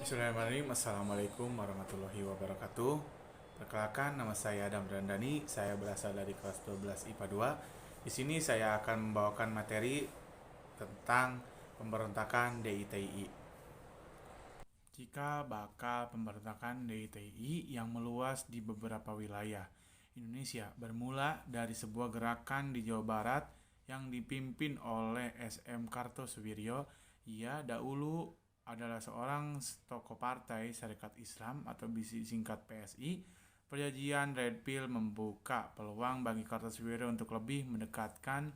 Bismillahirrahmanirrahim. Assalamualaikum warahmatullahi wabarakatuh. Perkenalkan, nama saya Adam Randani. Saya berasal dari kelas 12 IPA 2. Di sini saya akan membawakan materi tentang pemberontakan DITI. Jika bakal pemberontakan DITI yang meluas di beberapa wilayah Indonesia bermula dari sebuah gerakan di Jawa Barat yang dipimpin oleh SM Kartosuwiryo. Ia dahulu adalah seorang tokoh partai Syarikat Islam atau disingkat PSI. Perjanjian Red Pill membuka peluang bagi Kartosuwiryo untuk lebih mendekatkan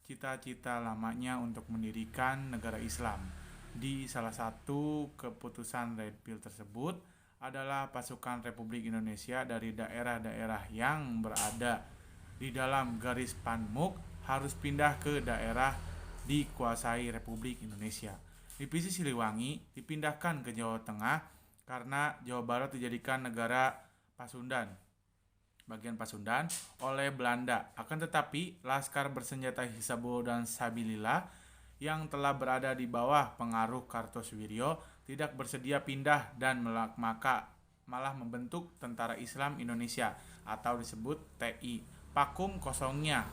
cita-cita lamanya untuk mendirikan negara Islam. Di salah satu keputusan Red Pill tersebut adalah pasukan Republik Indonesia dari daerah-daerah yang berada di dalam garis Panmuk harus pindah ke daerah dikuasai Republik Indonesia. Divisi Siliwangi dipindahkan ke Jawa Tengah karena Jawa Barat dijadikan negara bagian Pasundan oleh Belanda. Akan tetapi, Laskar bersenjata Hisabullah dan Sabilillah yang telah berada di bawah pengaruh Kartosuwiryo tidak bersedia pindah dan malah membentuk Tentara Islam Indonesia atau disebut TI. Vakum kosongnya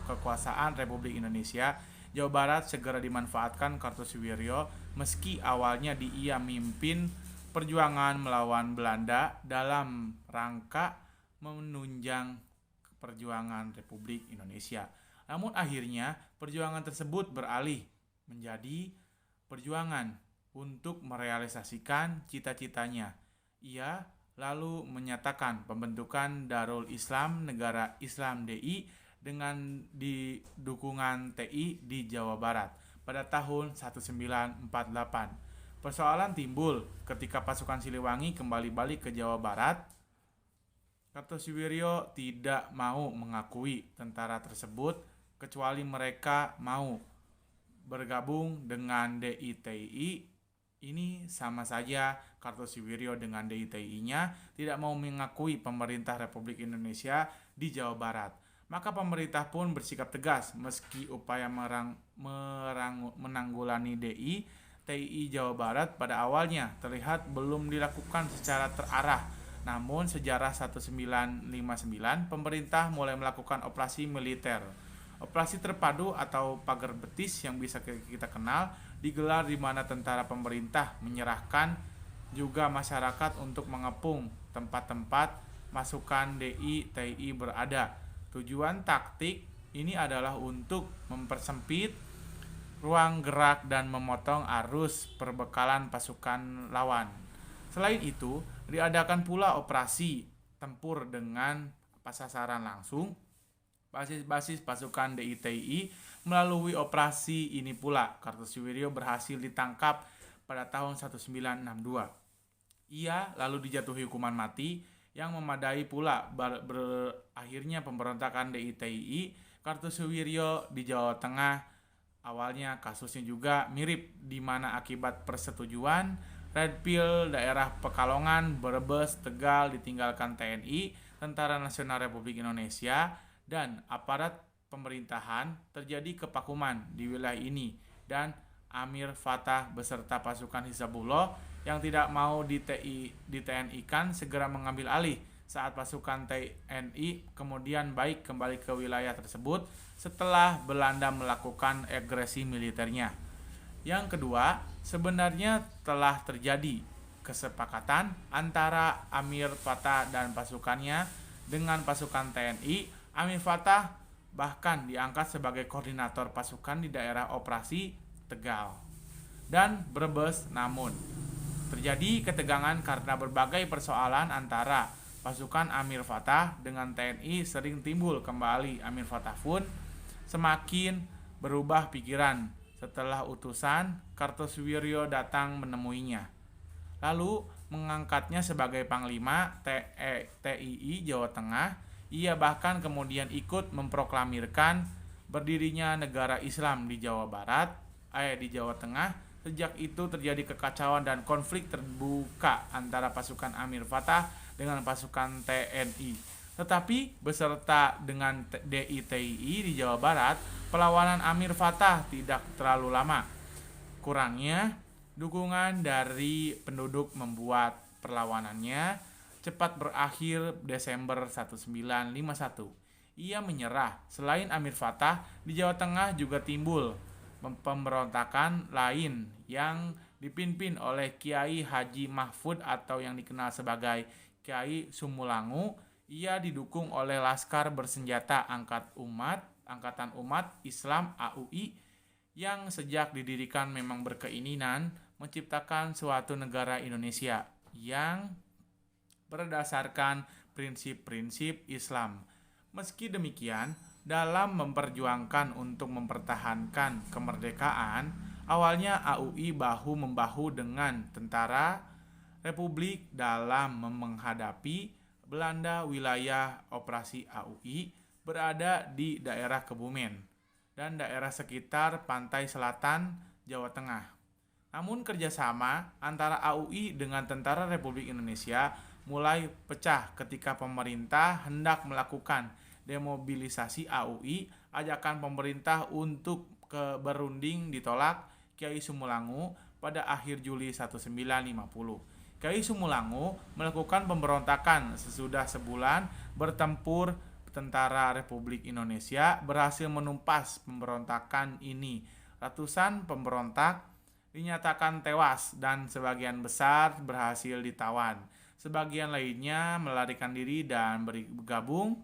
kekuasaan Republik Indonesia, Jawa Barat segera dimanfaatkan Kartosuwiryo meski awalnya ia mimpin perjuangan melawan Belanda dalam rangka menunjang perjuangan Republik Indonesia. Namun akhirnya perjuangan tersebut beralih menjadi perjuangan untuk merealisasikan cita-citanya. Ia lalu menyatakan pembentukan Darul Islam Negara Islam DI dengan dukungan TI di Jawa Barat pada tahun 1948. Persoalan timbul ketika pasukan Siliwangi kembali balik ke Jawa Barat. Kartosuwiryo tidak mau mengakui tentara tersebut kecuali mereka mau bergabung dengan DITI. Ini sama saja Kartosuwiryo dengan DITI-nya tidak mau mengakui pemerintah Republik Indonesia di Jawa Barat. Maka pemerintah pun bersikap tegas meski upaya menanggulangi DITI Jawa Barat pada awalnya terlihat belum dilakukan secara terarah. Namun sejarah 1959 pemerintah mulai melakukan operasi militer. Operasi terpadu atau pagar betis yang bisa kita kenal digelar di mana tentara pemerintah menyerahkan juga masyarakat untuk mengepung tempat-tempat pasukan DITI berada. Tujuan taktik ini adalah untuk mempersempit ruang gerak dan memotong arus perbekalan pasukan lawan. Selain itu, diadakan pula operasi tempur dengan sasaran langsung. Basis-basis pasukan DITI melalui operasi ini pula Kartosuwiryo berhasil ditangkap pada tahun 1962. Ia lalu dijatuhi hukuman mati yang memadai pula berakhirnya pemberontakan DITI. Kartosuwiryo di Jawa Tengah awalnya kasusnya juga mirip di mana akibat persetujuan Red Pill daerah Pekalongan, Brebes, Tegal ditinggalkan TNI, Tentara Nasional Republik Indonesia, dan aparat pemerintahan terjadi kevakuman di wilayah ini dan Amir Fatah beserta pasukan Hisabullah yang tidak mau di TNI-kan segera mengambil alih saat pasukan TNI kemudian baik kembali ke wilayah tersebut setelah Belanda melakukan agresi militernya. Yang kedua, sebenarnya telah terjadi kesepakatan antara Amir Fatah dan pasukannya dengan pasukan TNI. Amir Fatah bahkan diangkat sebagai koordinator pasukan di daerah operasi Tegal dan Brebes. Namun terjadi ketegangan karena berbagai persoalan antara pasukan Amir Fatah dengan TNI sering timbul kembali. Amir Fatah pun semakin berubah pikiran setelah utusan Kartosuwiryo datang menemuinya, lalu mengangkatnya sebagai Panglima TII Jawa Tengah. Ia bahkan kemudian ikut memproklamirkan berdirinya negara Islam di Jawa Tengah. Sejak itu terjadi kekacauan dan konflik terbuka antara pasukan Amir Fatah dengan pasukan TNI. Tetapi beserta dengan DITI di Jawa Barat, perlawanan Amir Fatah tidak terlalu lama. Kurangnya Dukungan dari penduduk membuat perlawanannya cepat berakhir Desember 1951. Ia menyerah. Selain Amir Fattah, di Jawa Tengah juga timbul pemberontakan lain yang dipimpin oleh Kiai Haji Mahfud atau yang dikenal sebagai Kiai Sumulangu. Ia didukung oleh Laskar Bersenjata Angkatan Umat Islam AUI yang sejak didirikan memang berkeinginan menciptakan suatu negara Indonesia yang berdasarkan prinsip-prinsip Islam. Meski demikian, dalam memperjuangkan untuk mempertahankan kemerdekaan, awalnya AUI bahu-membahu dengan tentara Republik dalam menghadapi Belanda. Wilayah operasi AUI berada di daerah Kebumen dan daerah sekitar pantai selatan Jawa Tengah. Namun kerjasama antara AUI dengan Tentara Republik Indonesia mulai pecah ketika pemerintah hendak melakukan demobilisasi AUI. Ajakan pemerintah untuk berunding ditolak Kiai Sumulangu pada akhir Juli 1950. Kiai Sumulangu melakukan pemberontakan. Sesudah sebulan bertempur, Tentara Republik Indonesia berhasil menumpas pemberontakan ini. Ratusan pemberontak dinyatakan tewas dan sebagian besar berhasil ditawan. Sebagian lainnya melarikan diri dan bergabung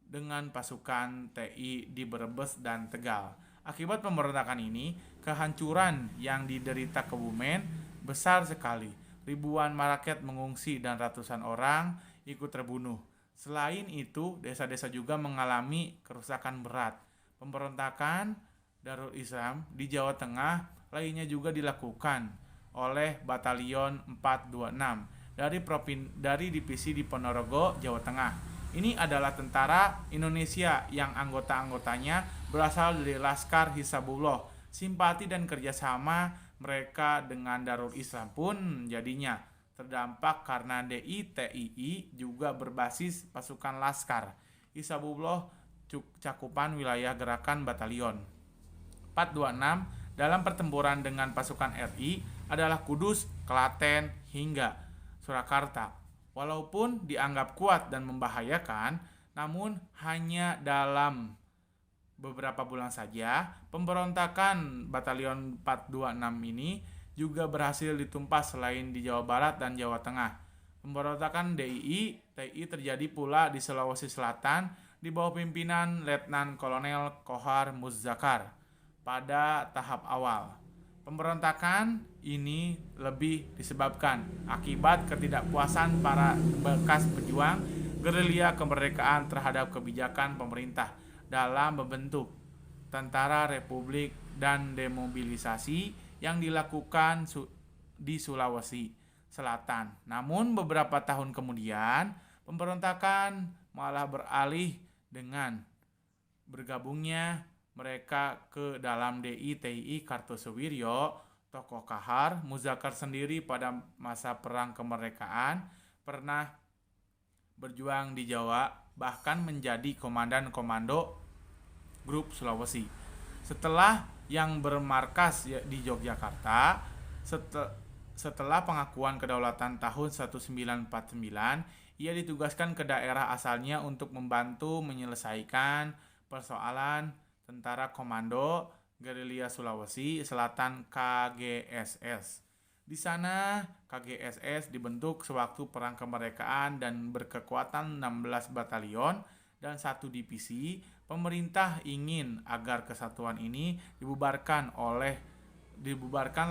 dengan pasukan TI di Brebes dan Tegal. Akibat pemberontakan ini, kehancuran yang diderita Kebumen besar sekali. Ribuan rakyat mengungsi dan ratusan orang ikut terbunuh. Selain itu, desa-desa juga mengalami kerusakan berat. Pemberontakan Darul Islam di Jawa Tengah lainnya juga dilakukan oleh Batalion 426 dari Divisi di Ponorogo, Jawa Tengah. Ini adalah tentara Indonesia yang anggota-anggotanya berasal dari Laskar Hisabullah. Simpati dan kerjasama mereka dengan Darul Islam pun jadinya terdampak karena DITII juga berbasis pasukan Laskar Hisabullah cakupan wilayah gerakan Batalion 426 dalam pertempuran dengan pasukan RI adalah Kudus, Klaten, hingga Surakarta. Walaupun dianggap kuat dan membahayakan, namun hanya dalam beberapa bulan saja, pemberontakan Batalion 426 ini juga berhasil ditumpas selain di Jawa Barat dan Jawa Tengah. Pemberontakan TI terjadi pula di Sulawesi Selatan di bawah pimpinan Letnan Kolonel Kohar Muzakkar pada tahap awal. Pemberontakan ini lebih disebabkan akibat ketidakpuasan para bekas pejuang gerilya kemerdekaan terhadap kebijakan pemerintah dalam membentuk Tentara Republik dan demobilisasi yang dilakukan di Sulawesi Selatan. Namun beberapa tahun kemudian pemberontakan malah beralih dengan bergabungnya mereka ke dalam DITII Kartosuwiryo. Tokoh Kahar Muzakkar sendiri pada masa perang kemerdekaan pernah berjuang di Jawa, bahkan menjadi komandan komando grup Sulawesi. Setelah yang bermarkas di Yogyakarta, setelah pengakuan kedaulatan tahun 1949, ia ditugaskan ke daerah asalnya untuk membantu menyelesaikan persoalan Tentara Komando Gerilya Sulawesi Selatan KGSS. Di sana KGSS dibentuk sewaktu perang kemerdekaan dan berkekuatan 16 batalion dan 1 divisi. Pemerintah ingin agar kesatuan ini dibubarkan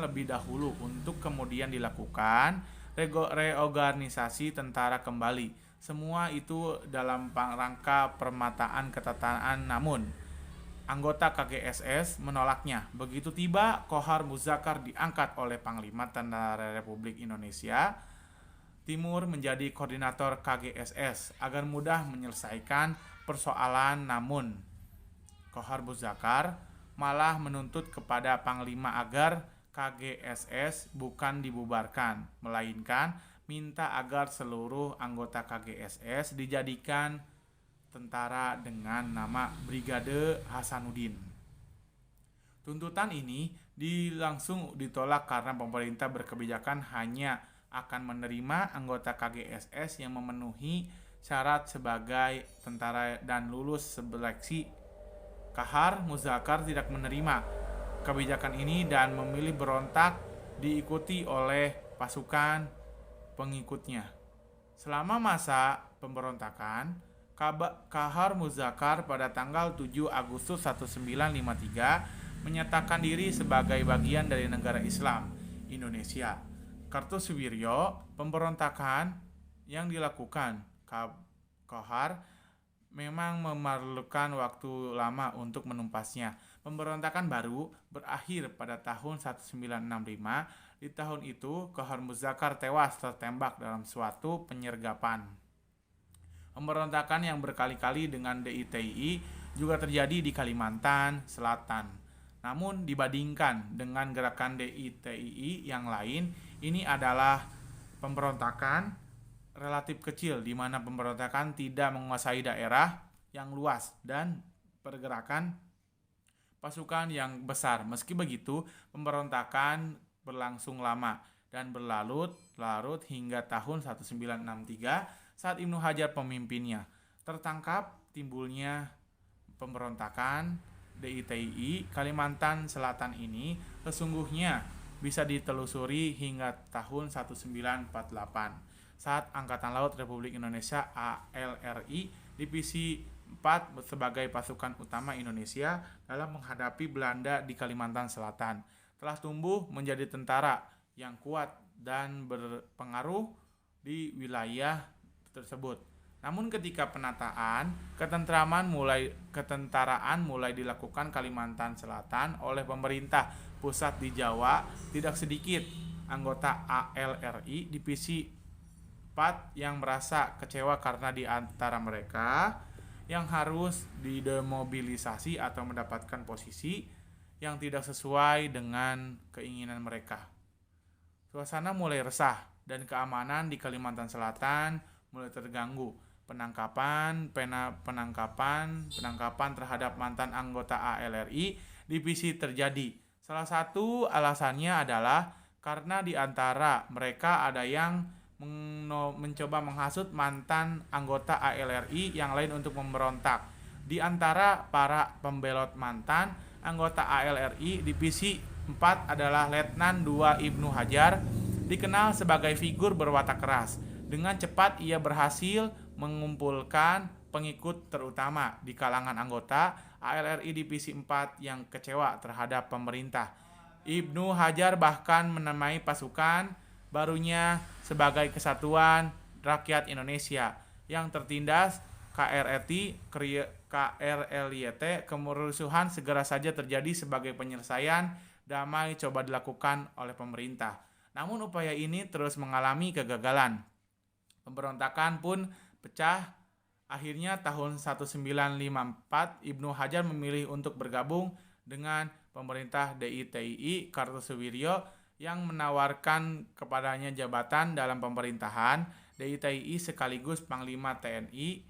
lebih dahulu untuk kemudian dilakukan reorganisasi tentara kembali. Semua itu dalam rangka permataan ketatanan, namun anggota KGSS menolaknya. Begitu tiba, Kohar Muzakkar diangkat oleh Panglima Tentara Republik Indonesia Timur menjadi koordinator KGSS agar mudah menyelesaikan persoalan. Namun Kohar Muzakkar malah menuntut kepada Panglima agar KGSS bukan dibubarkan, melainkan minta agar seluruh anggota KGSS dijadikan tentara dengan nama Brigade Hasanuddin. Tuntutan ini langsung ditolak karena pemerintah berkebijakan hanya akan menerima anggota KGSS yang memenuhi syarat sebagai tentara dan lulus seleksi. Kahar Muzakar tidak menerima kebijakan ini dan memilih berontak, diikuti oleh pasukan pengikutnya. Selama masa pemberontakan, Kahar Muzakar pada tanggal 7 Agustus 1953 menyatakan diri sebagai bagian dari negara Islam Indonesia. Kartosuwiryo, pemberontakan yang dilakukan Kahar memang memerlukan waktu lama untuk menumpasnya. Pemberontakan baru berakhir pada tahun 1965. Di tahun itu, Kahar Muzakar tewas tertembak dalam suatu penyergapan. Pemberontakan yang berkali-kali dengan DITI juga terjadi di Kalimantan Selatan. Namun dibandingkan dengan gerakan DITI yang lain, ini adalah pemberontakan relatif kecil di mana pemberontakan tidak menguasai daerah yang luas dan pergerakan pasukan yang besar. Meski begitu, pemberontakan berlangsung lama dan berlarut-larut hingga tahun 1963 saat Ibnu Hajar pemimpinnya. Tertangkap timbulnya pemberontakan DITI Kalimantan Selatan ini sesungguhnya bisa ditelusuri hingga tahun 1948 saat Angkatan Laut Republik Indonesia ALRI Divisi 4 sebagai pasukan utama Indonesia dalam menghadapi Belanda di Kalimantan Selatan telah tumbuh menjadi tentara yang kuat dan berpengaruh di wilayah tersebut. Namun ketika penataan, ketentaraan mulai dilakukan Kalimantan Selatan oleh pemerintah pusat di Jawa, tidak sedikit anggota ALRI Divisi 4 yang merasa kecewa karena di antara mereka yang harus didemobilisasi atau mendapatkan posisi yang tidak sesuai dengan keinginan mereka. Suasana mulai resah dan keamanan di Kalimantan Selatan mulai terganggu. Penangkapan terhadap mantan anggota ALRI divisi terjadi. Salah satu alasannya adalah karena di antara mereka ada yang mencoba menghasut mantan anggota ALRI yang lain untuk memberontak. Di antara para pembelot mantan anggota ALRI divisi 4 adalah Letnan II Ibnu Hajar, dikenal sebagai figur berwatak keras. Dengan cepat ia berhasil mengumpulkan pengikut terutama di kalangan anggota ALRI Divisi 4 yang kecewa terhadap pemerintah. Ibnu Hajar bahkan menamai pasukan barunya sebagai Kesatuan Rakyat Indonesia yang tertindas KRLYT. Kerusuhan segera saja terjadi sebagai penyelesaian damai coba dilakukan oleh pemerintah. Namun upaya ini terus mengalami kegagalan. Pemberontakan pun pecah. Akhirnya tahun 1954 Ibnu Hajar memilih untuk bergabung dengan pemerintah DITI Kartosuwiryo yang menawarkan kepadanya jabatan dalam pemerintahan DITI sekaligus Panglima TNI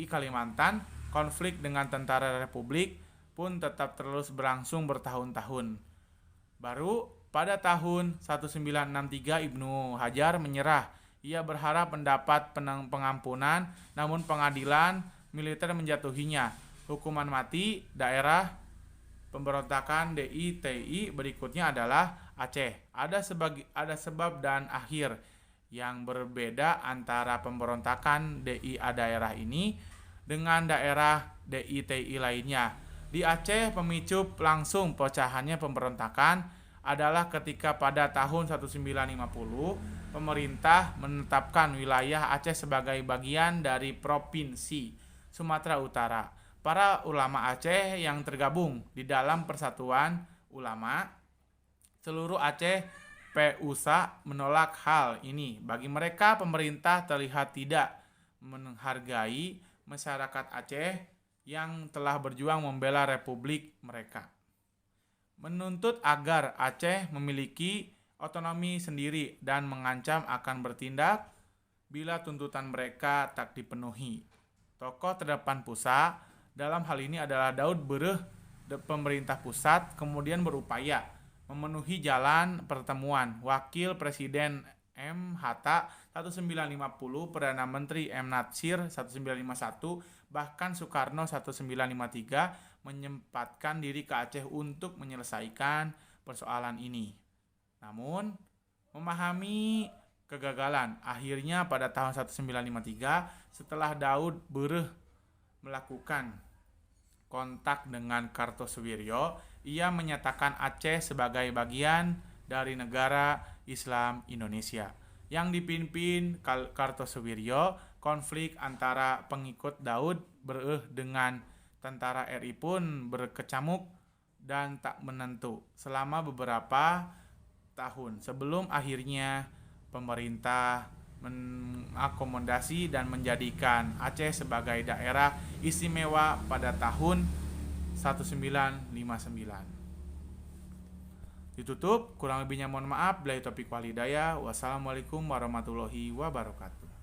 Kalimantan. Konflik dengan tentara Republik pun tetap terus berlangsung bertahun-tahun. Baru pada tahun 1963 Ibnu Hajar menyerah. Ia berharap mendapat pengampunan, namun pengadilan militer menjatuhinya hukuman mati. Daerah pemberontakan DITI berikutnya adalah Aceh. Ada sebab dan akhir yang berbeda antara pemberontakan DIA daerah ini dengan daerah DITI lainnya. Di Aceh, pemicu langsung pecahannya pemberontakan adalah ketika pada tahun 1950 pemerintah menetapkan wilayah Aceh sebagai bagian dari Provinsi Sumatera Utara. Para ulama Aceh yang tergabung di dalam Persatuan Ulama seluruh Aceh PUSA menolak hal ini. Bagi mereka, pemerintah terlihat tidak menghargai masyarakat Aceh yang telah berjuang membela republik mereka. Menuntut agar Aceh memiliki otonomi sendiri dan mengancam akan bertindak bila tuntutan mereka tak dipenuhi. Tokoh terdepan PUSA dalam hal ini adalah Daud Bereh pemerintah pusat kemudian berupaya memenuhi jalan pertemuan Wakil Presiden M. Hatta 1950, Perdana Menteri M. Natsir 1951, bahkan Soekarno 1953 menyempatkan diri ke Aceh untuk menyelesaikan persoalan ini. Namun, memahami kegagalan, akhirnya pada tahun 1953 setelah Daud Bereh melakukan kontak dengan Kartosuwiryo, ia menyatakan Aceh sebagai bagian dari negara Islam Indonesia. Yang dipimpin Kartosuwiryo, konflik antara pengikut Daud Bereh dengan tentara RI pun berkecamuk dan tak menentu selama beberapa tahun sebelum akhirnya pemerintah mengakomodasi dan menjadikan Aceh sebagai daerah istimewa pada tahun 1959. Ditutup, kurang lebihnya mohon maaf. Billahi taufiq wal hidayah. Wassalamualaikum warahmatullahi wabarakatuh.